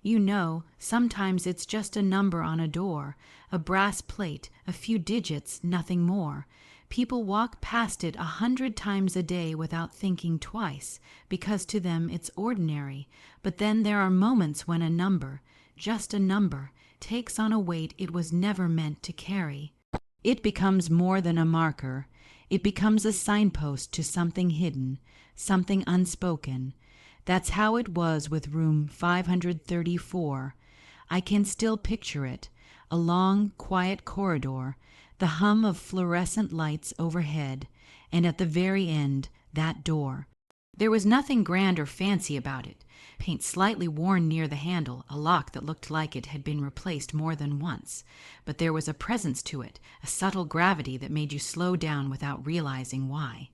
You know, sometimes it's just a number on a door, a brass plate, a few digits, nothing more. People walk past it 100 times a day without thinking twice, because to them it's ordinary. But then there are moments when a number, just a number, takes on a weight it was never meant to carry. It becomes more than a marker. It becomes a signpost to something hidden, something unspoken. That's how it was with room 534. I can still picture it, a long, quiet corridor, the hum of fluorescent lights overhead, and at the very end, that door. There was nothing grand or fancy about it. Paint slightly worn near the handle, a lock that looked like it had been replaced more than once. But there was a presence to it, a subtle gravity that made you slow down without realizing why.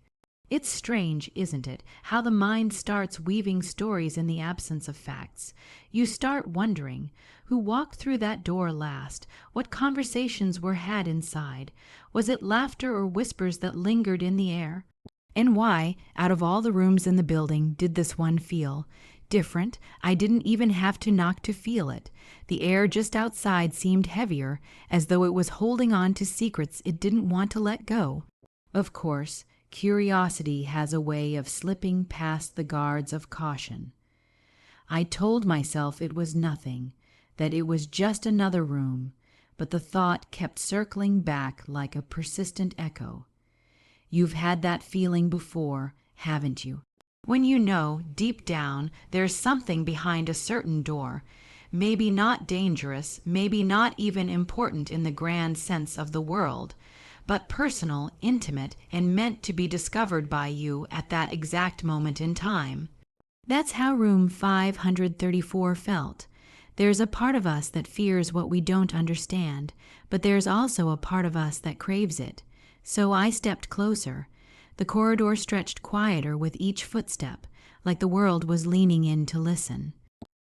It's strange, isn't it, how the mind starts weaving stories in the absence of facts. You start wondering, who walked through that door last? What conversations were had inside? Was it laughter or whispers that lingered in the air? And why, out of all the rooms in the building, did this one feel different? I didn't even have to knock to feel it. The air just outside seemed heavier, as though it was holding on to secrets it didn't want to let go. Of course, curiosity has a way of slipping past the guards of caution. I told myself it was nothing, that it was just another room, but the thought kept circling back like a persistent echo. You've had that feeling before, haven't you? When you know, deep down, there's something behind a certain door, maybe not dangerous, maybe not even important in the grand sense of the word, but personal, intimate, and meant to be discovered by you at that exact moment in time. That's how room 534 felt. There's a part of us that fears what we don't understand, but there's also a part of us that craves it. So I stepped closer. The corridor stretched quieter with each footstep, like the world was leaning in to listen.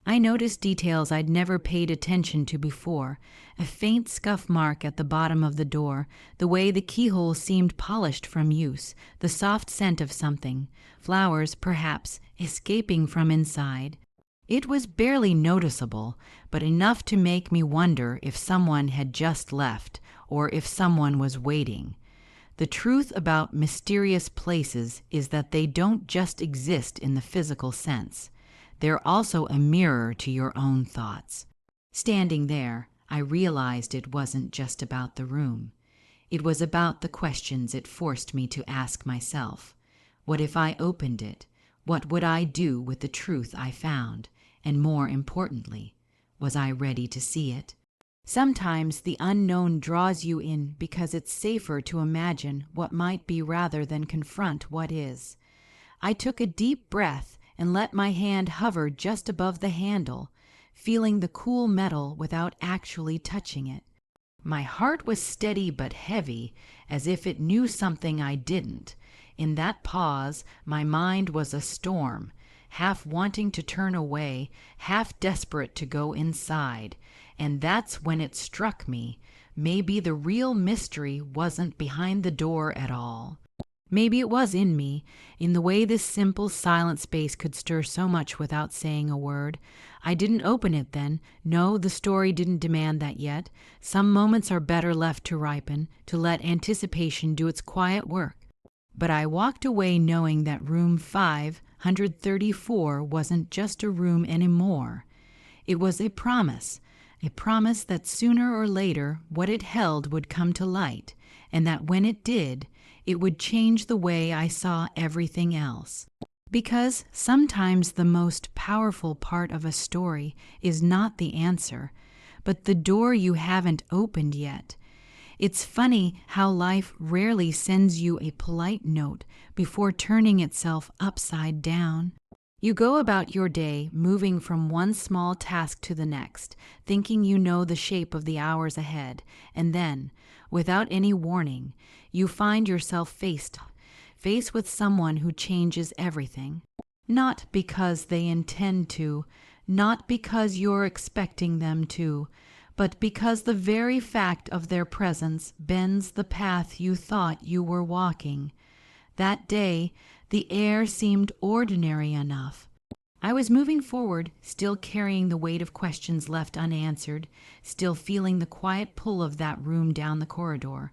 I noticed details I'd never paid attention to before, a faint scuff mark at the bottom of the door, the way the keyhole seemed polished from use, the soft scent of something, flowers, perhaps, escaping from inside. It was barely noticeable, but enough to make me wonder if someone had just left, or if someone was waiting. The truth about mysterious places is that they don't just exist in the physical sense. They're also a mirror to your own thoughts. Standing there, I realized it wasn't just about the room. It was about the questions it forced me to ask myself. What if I opened it? What would I do with the truth I found? And more importantly, was I ready to see it? Sometimes the unknown draws you in because it's safer to imagine what might be rather than confront what is. I took a deep breath and let my hand hover just above the handle, feeling the cool metal without actually touching it. My heart was steady but heavy, as if it knew something I didn't. In that pause, my mind was a storm, half wanting to turn away, half desperate to go inside. And that's when it struck me. Maybe the real mystery wasn't behind the door at all. Maybe it was in me, in the way this simple, silent space could stir so much without saying a word. I didn't open it then. No, the story didn't demand that yet. Some moments are better left to ripen, to let anticipation do its quiet work. But I walked away knowing that room 534 wasn't just a room anymore. It was a promise that sooner or later what it held would come to light, and that when it did, it would change the way I saw everything else. Because sometimes the most powerful part of a story is not the answer, but the door you haven't opened yet. It's funny how life rarely sends you a polite note before turning itself upside down. You go about your day, moving from one small task to the next, thinking you know the shape of the hours ahead, and then, without any warning, you find yourself faced with someone who changes everything. Not because they intend to, not because you're expecting them to, but because the very fact of their presence bends the path you thought you were walking. That day, the air seemed ordinary enough. I was moving forward, still carrying the weight of questions left unanswered, still feeling the quiet pull of that room down the corridor.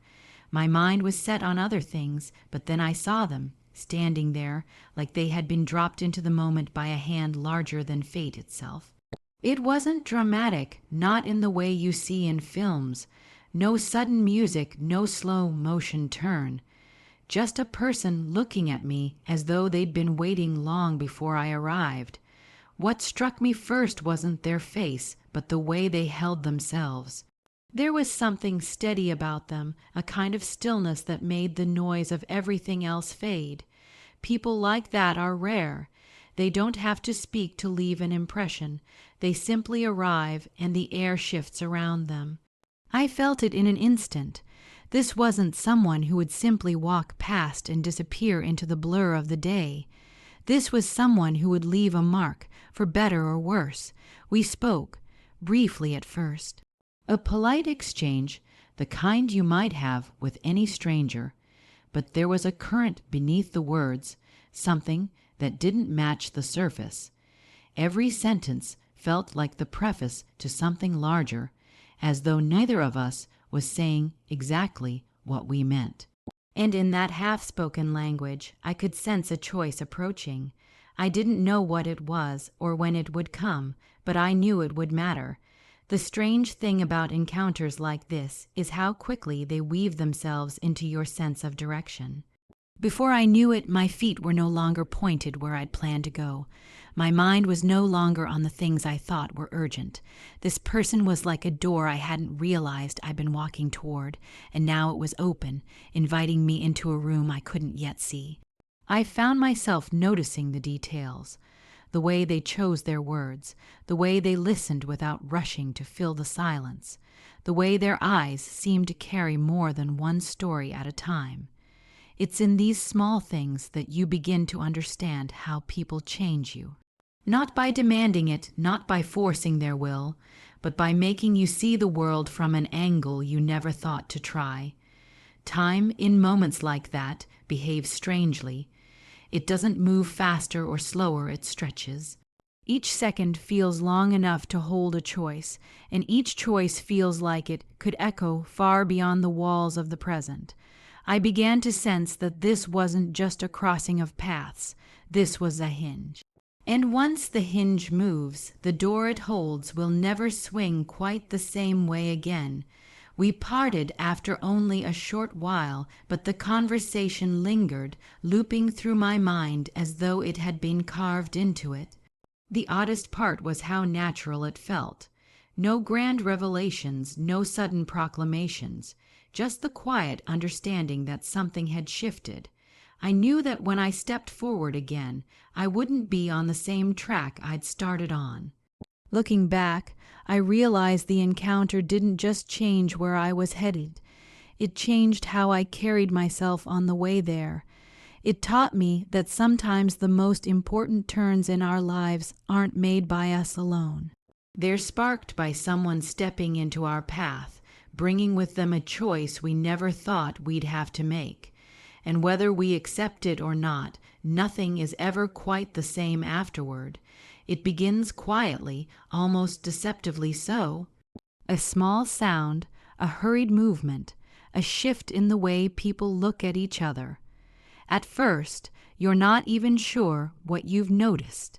My mind was set on other things, but then I saw them, standing there, like they had been dropped into the moment by a hand larger than fate itself. It wasn't dramatic, not in the way you see in films. No sudden music, no slow motion turn. Just a person looking at me as though they'd been waiting long before I arrived. What struck me first wasn't their face, but the way they held themselves. There was something steady about them, a kind of stillness that made the noise of everything else fade. People like that are rare. They don't have to speak to leave an impression. They simply arrive, and the air shifts around them. I felt it in an instant. This wasn't someone who would simply walk past and disappear into the blur of the day. This was someone who would leave a mark, for better or worse. We spoke, briefly at first. A polite exchange, the kind you might have with any stranger. But there was a current beneath the words, something that didn't match the surface. Every sentence felt like the preface to something larger, as though neither of us was saying exactly what we meant. And in that half-spoken language, I could sense a choice approaching. I didn't know what it was or when it would come, but I knew it would matter. The strange thing about encounters like this is how quickly they weave themselves into your sense of direction. Before I knew it, my feet were no longer pointed where I'd planned to go. My mind was no longer on the things I thought were urgent. This person was like a door I hadn't realized I'd been walking toward, and now it was open, inviting me into a room I couldn't yet see. I found myself noticing the details, the way they chose their words, the way they listened without rushing to fill the silence, the way their eyes seemed to carry more than one story at a time. It's in these small things that you begin to understand how people change you. Not by demanding it, not by forcing their will, but by making you see the world from an angle you never thought to try. Time, in moments like that, behaves strangely. It doesn't move faster or slower, it stretches. Each second feels long enough to hold a choice, and each choice feels like it could echo far beyond the walls of the present. I began to sense that this wasn't just a crossing of paths, this was a hinge. And once the hinge moves, the door it holds will never swing quite the same way again. We parted after only a short while, but the conversation lingered, looping through my mind as though it had been carved into it. The oddest part was how natural it felt. No grand revelations, no sudden proclamations, just the quiet understanding that something had shifted. I knew that when I stepped forward again, I wouldn't be on the same track I'd started on. Looking back, I realized the encounter didn't just change where I was headed. It changed how I carried myself on the way there. It taught me that sometimes the most important turns in our lives aren't made by us alone. They're sparked by someone stepping into our path, bringing with them a choice we never thought we'd have to make. And whether we accept it or not, nothing is ever quite the same afterward. It begins quietly, almost deceptively so. A small sound, a hurried movement, a shift in the way people look at each other. At first, you're not even sure what you've noticed.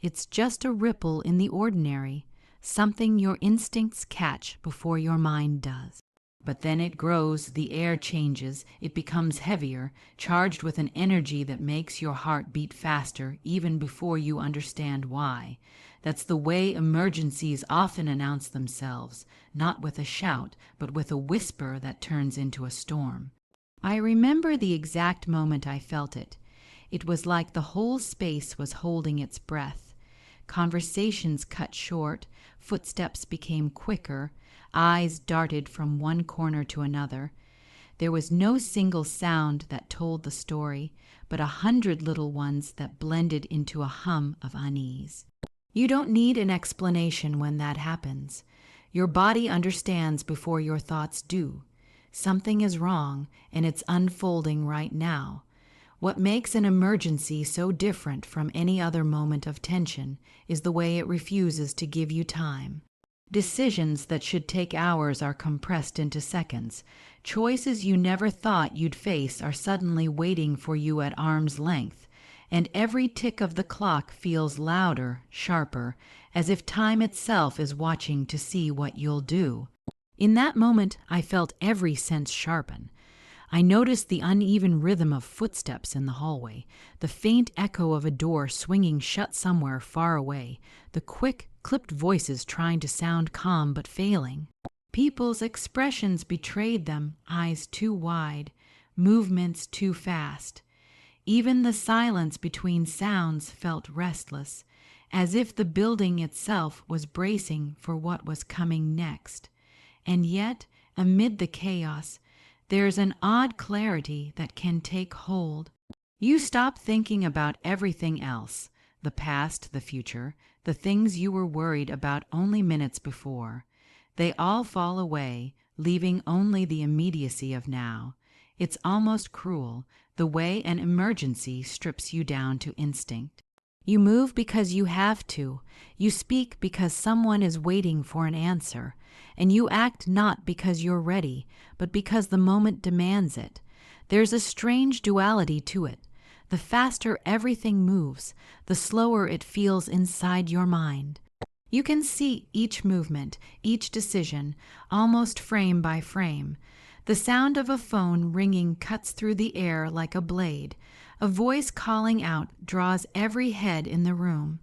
It's just a ripple in the ordinary, something your instincts catch before your mind does. But then it grows, the air changes, it becomes heavier, charged with an energy that makes your heart beat faster even before you understand why. That's the way emergencies often announce themselves, not with a shout, but with a whisper that turns into a storm. I remember the exact moment I felt it. It was like the whole space was holding its breath. Conversations cut short, footsteps became quicker, eyes darted from one corner to another. There was no single sound that told the story, but 100 little ones that blended into a hum of unease. You don't need an explanation when that happens. Your body understands before your thoughts do. Something is wrong, and it's unfolding right now. What makes an emergency so different from any other moment of tension is the way it refuses to give you time. Decisions that should take hours are compressed into seconds. Choices you never thought you'd face are suddenly waiting for you at arm's length, and every tick of the clock feels louder, sharper, as if time itself is watching to see what you'll do. In that moment, I felt every sense sharpen. I noticed the uneven rhythm of footsteps in the hallway, the faint echo of a door swinging shut somewhere far away, the quick, clipped voices trying to sound calm but failing. People's expressions betrayed them, eyes too wide, movements too fast. Even the silence between sounds felt restless, as if the building itself was bracing for what was coming next. And yet, amid the chaos, there's an odd clarity that can take hold. You stop thinking about everything else, the past, the future, the things you were worried about only minutes before. They all fall away, leaving only the immediacy of now. It's almost cruel, the way an emergency strips you down to instinct. You move because you have to. You speak because someone is waiting for an answer. And you act not because you're ready, but because the moment demands it. There's a strange duality to it. The faster everything moves, the slower it feels inside your mind. You can see each movement, each decision, almost frame by frame. The sound of a phone ringing cuts through the air like a blade. A voice calling out draws every head in the room.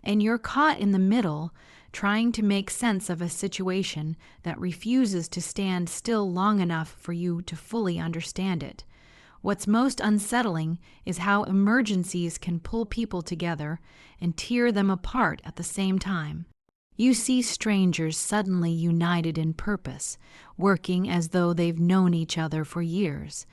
And you're caught in the middle, trying to make sense of a situation that refuses to stand still long enough for you to fully understand it. What's most unsettling is how emergencies can pull people together and tear them apart at the same time. You see strangers suddenly united in purpose, working as though they've known each other for years.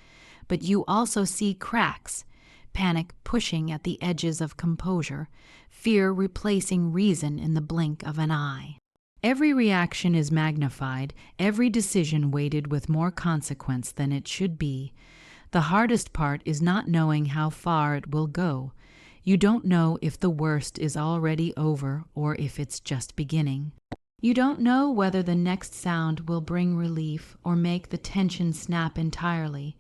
But you also see cracks, panic pushing at the edges of composure, fear replacing reason in the blink of an eye. Every reaction is magnified, every decision weighted with more consequence than it should be. The hardest part is not knowing how far it will go. You don't know if the worst is already over or if it's just beginning. You don't know whether the next sound will bring relief or make the tension snap entirely.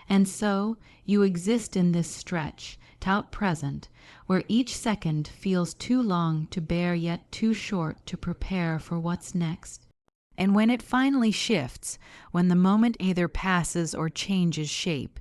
And so you exist in this stretch, tout present, where each second feels too long to bear yet too short to prepare for what's next. And when it finally shifts, when the moment either passes or changes shape,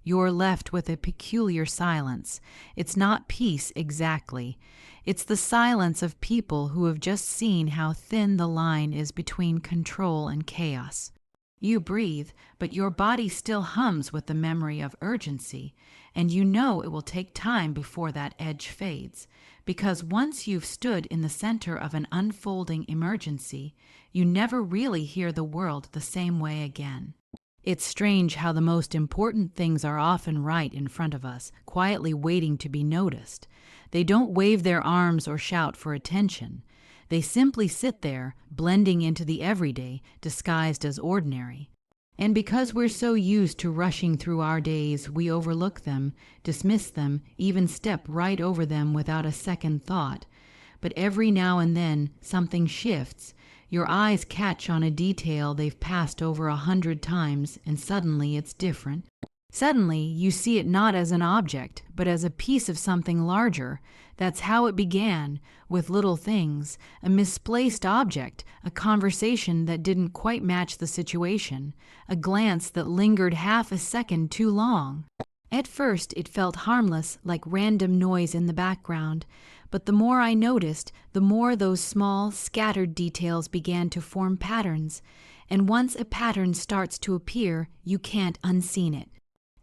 you're left with a peculiar silence. It's not peace exactly. It's the silence of people who have just seen how thin the line is between control and chaos. You breathe, but your body still hums with the memory of urgency, and you know it will take time before that edge fades, because once you've stood in the center of an unfolding emergency, you never really hear the world the same way again. It's strange how the most important things are often right in front of us, quietly waiting to be noticed. They don't wave their arms or shout for attention. They simply sit there, blending into the everyday, disguised as ordinary. And because we're so used to rushing through our days, we overlook them, dismiss them, even step right over them without a second thought. But every now and then, something shifts. Your eyes catch on a detail they've passed over 100 times, and suddenly it's different. Suddenly, you see it not as an object, but as a piece of something larger. That's how it began, with little things, a misplaced object, a conversation that didn't quite match the situation, a glance that lingered half a second too long. At first, it felt harmless, like random noise in the background, but the more I noticed, the more those small, scattered details began to form patterns, and once a pattern starts to appear, you can't unseen it.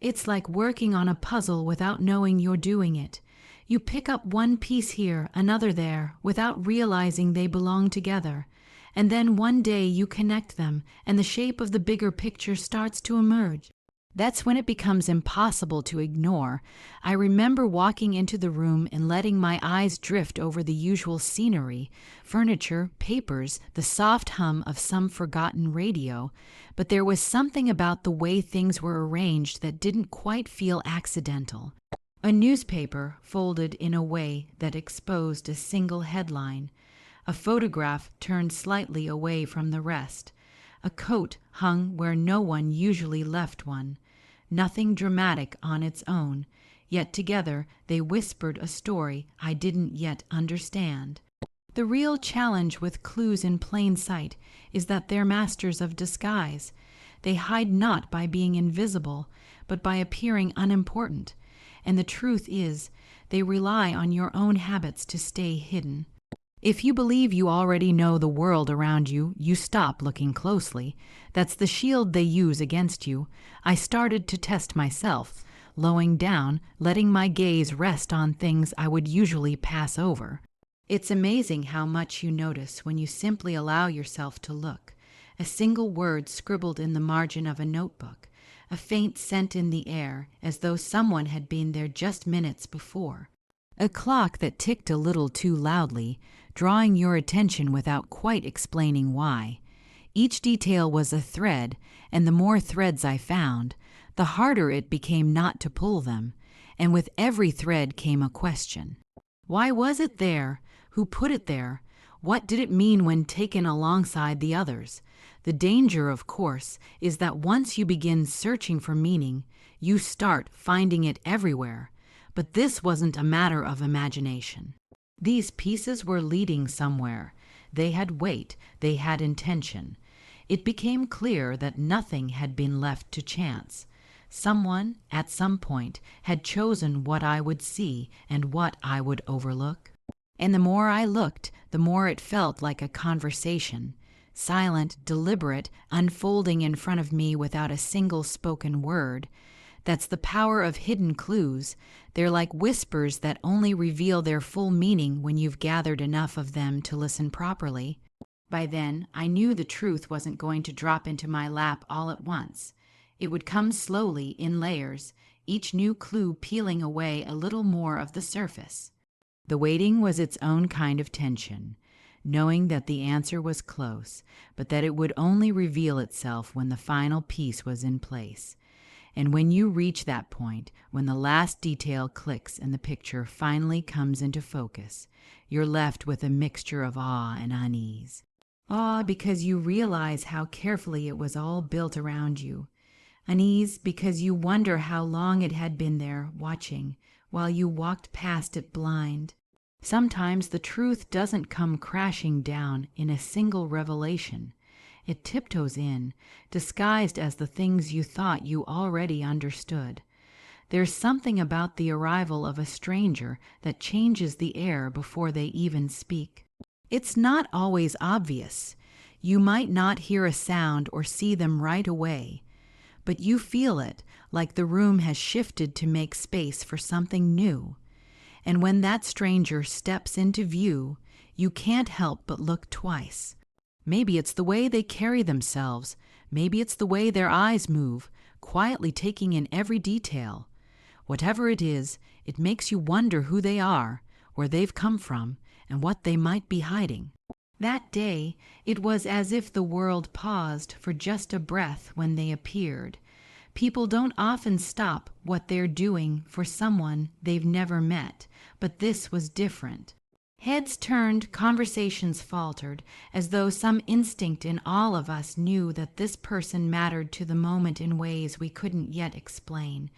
It's like working on a puzzle without knowing you're doing it. You pick up one piece here, another there, without realizing they belong together. And then one day you connect them, and the shape of the bigger picture starts to emerge. That's when it becomes impossible to ignore. I remember walking into the room and letting my eyes drift over the usual scenery, furniture, papers, the soft hum of some forgotten radio, but there was something about the way things were arranged that didn't quite feel accidental. A newspaper folded in a way that exposed a single headline, a photograph turned slightly away from the rest, a coat hung where no one usually left one. Nothing dramatic on its own, yet together they whispered a story I didn't yet understand. The real challenge with clues in plain sight is that they're masters of disguise. They hide not by being invisible, but by appearing unimportant. And the truth is, they rely on your own habits to stay hidden. If you believe you already know the world around you, you stop looking closely. That's the shield they use against you. I started to test myself, lowering down, letting my gaze rest on things I would usually pass over. It's amazing how much you notice when you simply allow yourself to look. A single word scribbled in the margin of a notebook, a faint scent in the air, as though someone had been there just minutes before. A clock that ticked a little too loudly, drawing your attention without quite explaining why. Each detail was a thread, and the more threads I found, the harder it became not to pull them, and with every thread came a question. Why was it there? Who put it there? What did it mean when taken alongside the others? The danger, of course, is that once you begin searching for meaning, you start finding it everywhere. But this wasn't a matter of imagination. These pieces were leading somewhere. They had weight, they had intention. It became clear that nothing had been left to chance. Someone, at some point, had chosen what I would see and what I would overlook. And the more I looked, the more it felt like a conversation. Silent, deliberate, unfolding in front of me without a single spoken word. That's the power of hidden clues. They're like whispers that only reveal their full meaning when you've gathered enough of them to listen properly. By then, I knew the truth wasn't going to drop into my lap all at once. It would come slowly, in layers, each new clue peeling away a little more of the surface. The waiting was its own kind of tension, knowing that the answer was close, but that it would only reveal itself when the final piece was in place. And when you reach that point, when the last detail clicks and the picture finally comes into focus, you're left with a mixture of awe and unease. Awe because you realize how carefully it was all built around you. Unease because you wonder how long it had been there, watching, while you walked past it blind. Sometimes the truth doesn't come crashing down in a single revelation. It tiptoes in, disguised as the things you thought you already understood. There's something about the arrival of a stranger that changes the air before they even speak. It's not always obvious. You might not hear a sound or see them right away, but you feel it, like the room has shifted to make space for something new. And when that stranger steps into view, you can't help but look twice. Maybe it's the way they carry themselves. Maybe it's the way their eyes move, quietly taking in every detail. Whatever it is, it makes you wonder who they are, where they've come from, and what they might be hiding. That day, it was as if the world paused for just a breath when they appeared. People don't often stop what they're doing for someone they've never met, but this was different. Heads turned, conversations faltered, as though some instinct in all of us knew that this person mattered to the moment in ways we couldn't yet explain.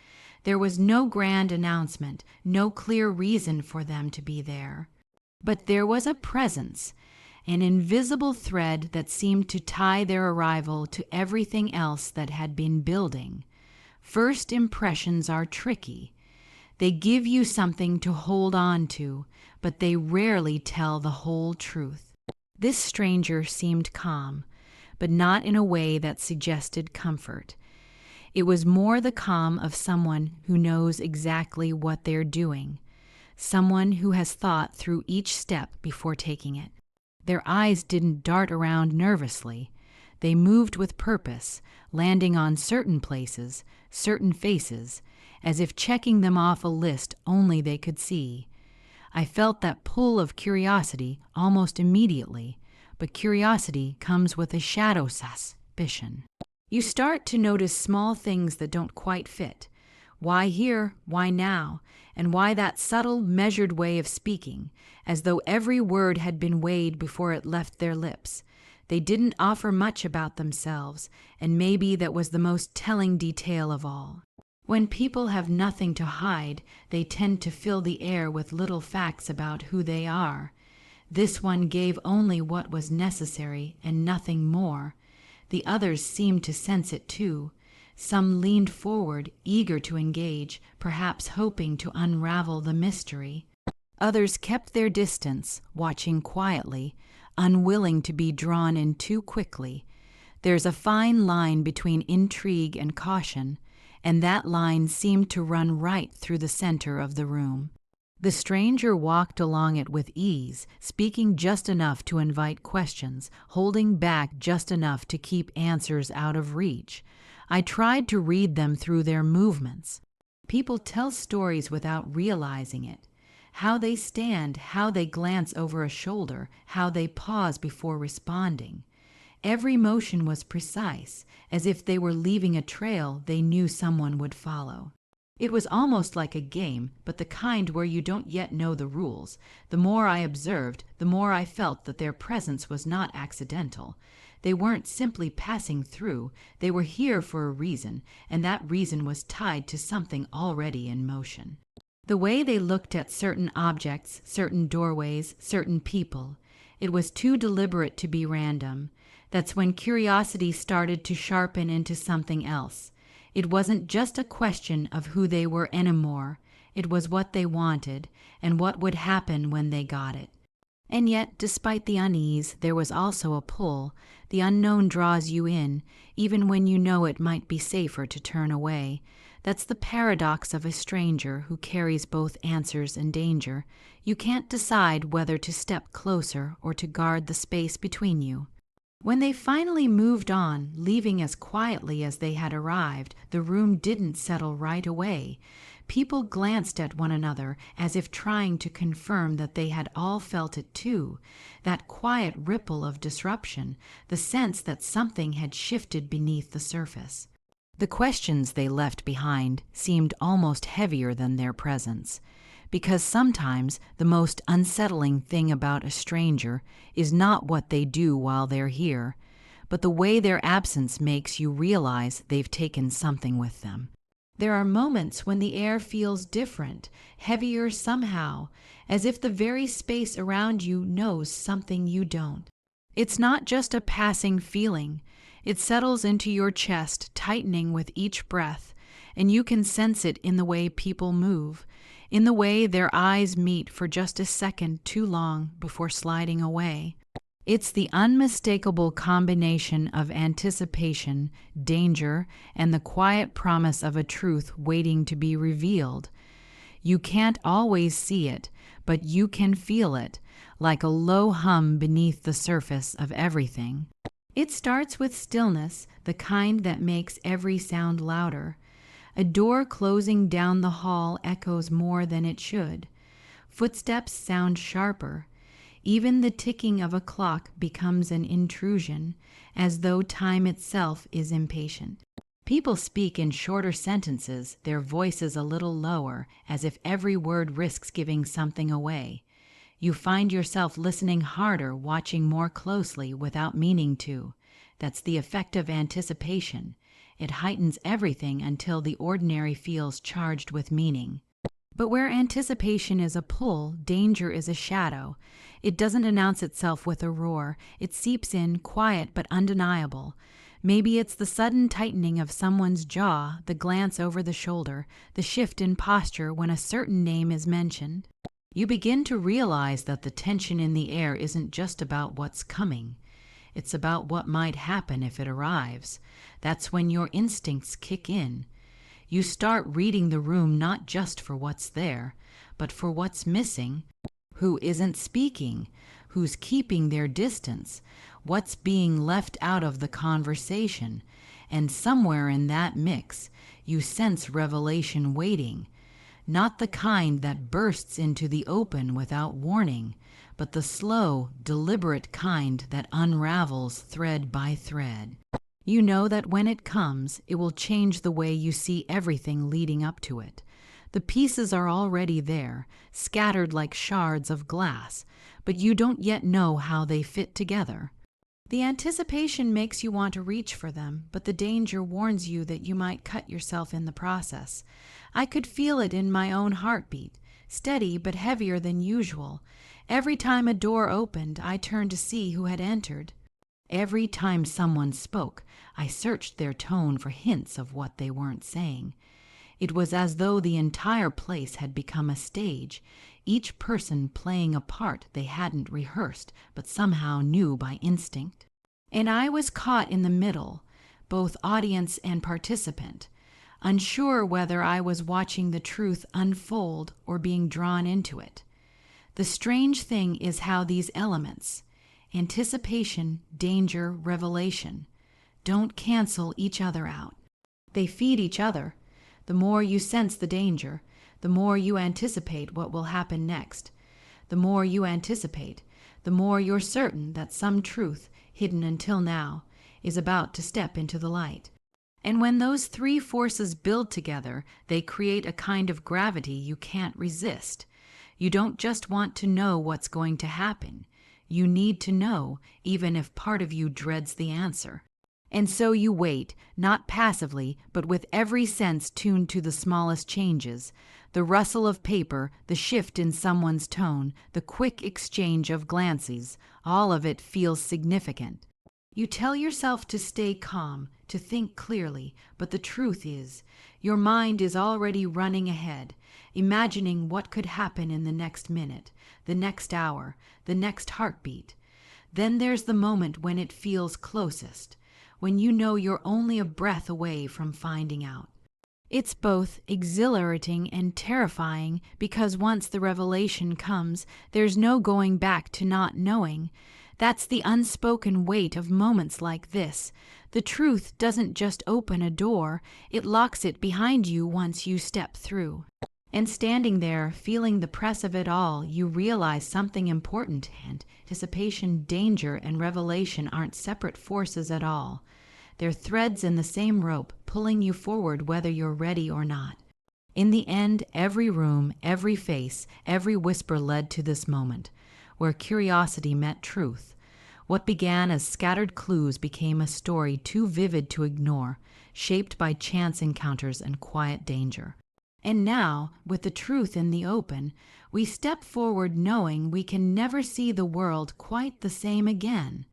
There was no grand announcement, no clear reason for them to be there. But there was a presence, an invisible thread that seemed to tie their arrival to everything else that had been building. First impressions are tricky. They give you something to hold on to, but they rarely tell the whole truth. This stranger seemed calm, but not in a way that suggested comfort. It was more the calm of someone who knows exactly what they're doing, someone who has thought through each step before taking it. Their eyes didn't dart around nervously. They moved with purpose, landing on certain places, certain faces, as if checking them off a list only they could see. I felt that pull of curiosity almost immediately, but curiosity comes with a shadow suspicion. You start to notice small things that don't quite fit. Why here? Why now? And why that subtle, measured way of speaking, as though every word had been weighed before it left their lips. They didn't offer much about themselves, and maybe that was the most telling detail of all. When people have nothing to hide, they tend to fill the air with little facts about who they are. This one gave only what was necessary and nothing more. The others seemed to sense it too. Some leaned forward, eager to engage, perhaps hoping to unravel the mystery. Others kept their distance, watching quietly, unwilling to be drawn in too quickly. There's a fine line between intrigue and caution, and that line seemed to run right through the center of the room. The stranger walked along it with ease, speaking just enough to invite questions, holding back just enough to keep answers out of reach. I tried to read them through their movements. People tell stories without realizing it. How they stand, how they glance over a shoulder, how they pause before responding. Every motion was precise, as if they were leaving a trail they knew someone would follow. It was almost like a game, but the kind where you don't yet know the rules. The more I observed, the more I felt that their presence was not accidental. They weren't simply passing through, they were here for a reason, and that reason was tied to something already in motion. The way they looked at certain objects, certain doorways, certain people, it was too deliberate to be random. That's when curiosity started to sharpen into something else. It wasn't just a question of who they were anymore, it was what they wanted, and what would happen when they got it. And yet, despite the unease, there was also a pull. The unknown draws you in, even when you know it might be safer to turn away. That's the paradox of a stranger who carries both answers and danger. You can't decide whether to step closer or to guard the space between you. When they finally moved on, leaving as quietly as they had arrived, the room didn't settle right away. People glanced at one another as if trying to confirm that they had all felt it too, that quiet ripple of disruption, the sense that something had shifted beneath the surface. The questions they left behind seemed almost heavier than their presence, because sometimes the most unsettling thing about a stranger is not what they do while they're here, but the way their absence makes you realize they've taken something with them. There are moments when the air feels different, heavier somehow, as if the very space around you knows something you don't. It's not just a passing feeling. It settles into your chest, tightening with each breath, and you can sense it in the way people move, in the way their eyes meet for just a second too long before sliding away. It's the unmistakable combination of anticipation, danger, and the quiet promise of a truth waiting to be revealed. You can't always see it, but you can feel it, like a low hum beneath the surface of everything. It starts with stillness, the kind that makes every sound louder. A door closing down the hall echoes more than it should. Footsteps sound sharper. Even the ticking of a clock becomes an intrusion, as though time itself is impatient. People speak in shorter sentences, their voices a little lower, as if every word risks giving something away. You find yourself listening harder, watching more closely without meaning to. That's the effect of anticipation. It heightens everything until the ordinary feels charged with meaning. But where anticipation is a pull, danger is a shadow. It doesn't announce itself with a roar. It seeps in, quiet but undeniable. Maybe it's the sudden tightening of someone's jaw, the glance over the shoulder, the shift in posture when a certain name is mentioned. You begin to realize that the tension in the air isn't just about what's coming. It's about what might happen if it arrives. That's when your instincts kick in. You start reading the room not just for what's there, but for what's missing. Who isn't speaking? who's keeping their distance, what's being left out of the conversation. And somewhere in that mix, you sense revelation waiting, not the kind that bursts into the open without warning, but the slow, deliberate kind that unravels thread by thread. You know that when it comes, it will change the way you see everything leading up to it. The pieces are already there, scattered like shards of glass, but you don't yet know how they fit together. The anticipation makes you want to reach for them, but the danger warns you that you might cut yourself in the process. I could feel it in my own heartbeat, steady but heavier than usual. Every time a door opened, I turned to see who had entered. Every time someone spoke, I searched their tone for hints of what they weren't saying. It was as though the entire place had become a stage, each person playing a part they hadn't rehearsed but somehow knew by instinct. And I was caught in the middle, both audience and participant, unsure whether I was watching the truth unfold or being drawn into it. The strange thing is how these elements, anticipation, danger, revelation, don't cancel each other out. They feed each other. The more you sense the danger, the more you anticipate what will happen next. The more you anticipate, the more you're certain that some truth, hidden until now, is about to step into the light. And when those three forces build together, they create a kind of gravity you can't resist. You don't just want to know what's going to happen. You need to know, even if part of you dreads the answer. And so you wait, not passively, but with every sense tuned to the smallest changes, the rustle of paper, the shift in someone's tone, the quick exchange of glances, all of it feels significant. You tell yourself to stay calm, to think clearly, but the truth is, your mind is already running ahead, imagining what could happen in the next minute, the next hour, the next heartbeat. Then there's the moment when it feels closest, when you know you're only a breath away from finding out. It's both exhilarating and terrifying because once the revelation comes, there's no going back to not knowing. That's the unspoken weight of moments like this. The truth doesn't just open a door, it locks it behind you once you step through. And standing there, feeling the press of it all, you realize something important. Anticipation, danger, and revelation aren't separate forces at all. They're threads in the same rope, pulling you forward whether you're ready or not. In the end, every room, every face, every whisper led to this moment, where curiosity met truth. What began as scattered clues became a story too vivid to ignore, shaped by chance encounters and quiet danger. And now, with the truth in the open, we step forward knowing we can never see the world quite the same again.